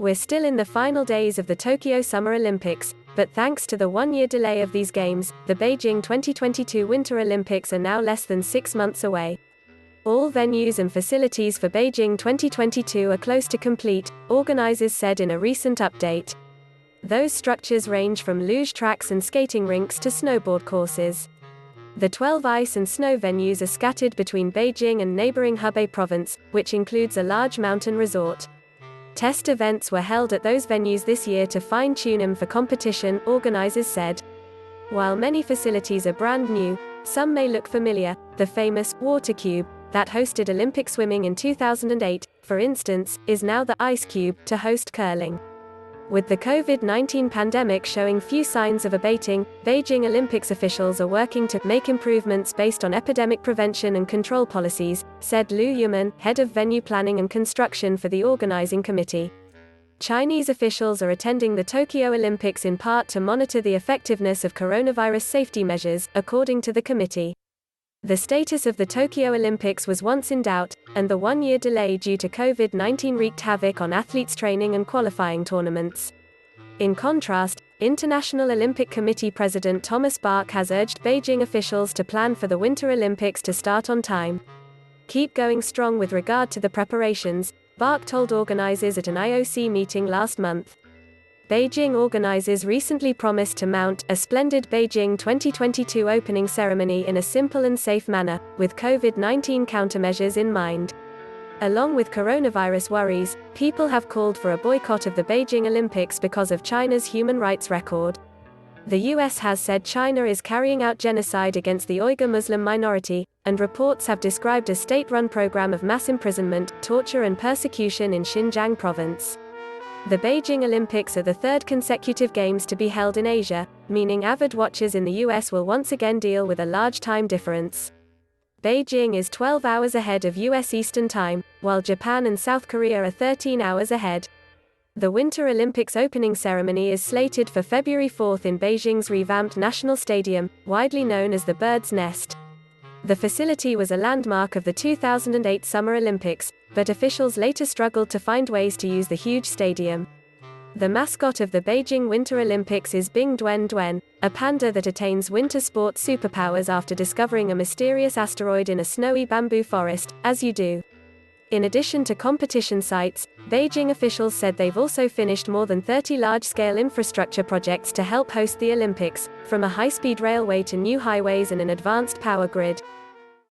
We're still in the final days of the Tokyo Summer Olympics, but thanks to the one-year delay of these games, the Beijing 2022 Winter Olympics are now less than 6 months away. All venues and facilities for Beijing 2022 are close to complete, organizers said in a recent update. Those structures range from luge tracks and skating rinks to snowboard courses. The 12 ice and snow venues are scattered between Beijing and neighboring Hebei province, which includes a large mountain resort. Test events were held at those venues this year to fine-tune them for competition, organizers said. While many facilities are brand new, some may look familiar. The famous water cube that hosted Olympic swimming in 2008, for instance, is now the ice cube to host curling. With the COVID-19 pandemic showing few signs of abating, Beijing Olympics officials are working to make improvements based on epidemic prevention and control policies, said Liu Yumin, head of venue planning and construction for the organizing committee. Chinese officials are attending the Tokyo Olympics in part to monitor the effectiveness of coronavirus safety measures, according to the committee. The status of the Tokyo Olympics was once in doubt, and the one-year delay due to COVID-19 wreaked havoc on athletes' training and qualifying tournaments. In contrast, International Olympic Committee President Thomas Bach has urged Beijing officials to plan for the Winter Olympics to start on time. Keep going strong with regard to the preparations, Bach told organizers at an IOC meeting last month. Beijing organizers recently promised to mount a splendid Beijing 2022 opening ceremony in a simple and safe manner, with COVID-19 countermeasures in mind. Along with coronavirus worries, people have called for a boycott of the Beijing Olympics because of China's human rights record. The US has said China is carrying out genocide against the Uyghur Muslim minority, and reports have described a state-run program of mass imprisonment, torture and persecution in Xinjiang province. The Beijing Olympics are the third consecutive games to be held in Asia, meaning avid watchers in the US will once again deal with a large time difference. Beijing is 12 hours ahead of US Eastern Time, while Japan and South Korea are 13 hours ahead. The Winter Olympics opening ceremony is slated for February 4 in Beijing's revamped National Stadium, widely known as the Bird's Nest. The facility was a landmark of the 2008 Summer Olympics, but officials later struggled to find ways to use the huge stadium. The mascot of the Beijing Winter Olympics is Bing Dwen Dwen, a panda that attains winter sports superpowers after discovering a mysterious asteroid in a snowy bamboo forest, as you do. In addition to competition sites, Beijing officials said they've also finished more than 30 large-scale infrastructure projects to help host the Olympics, from a high-speed railway to new highways and an advanced power grid.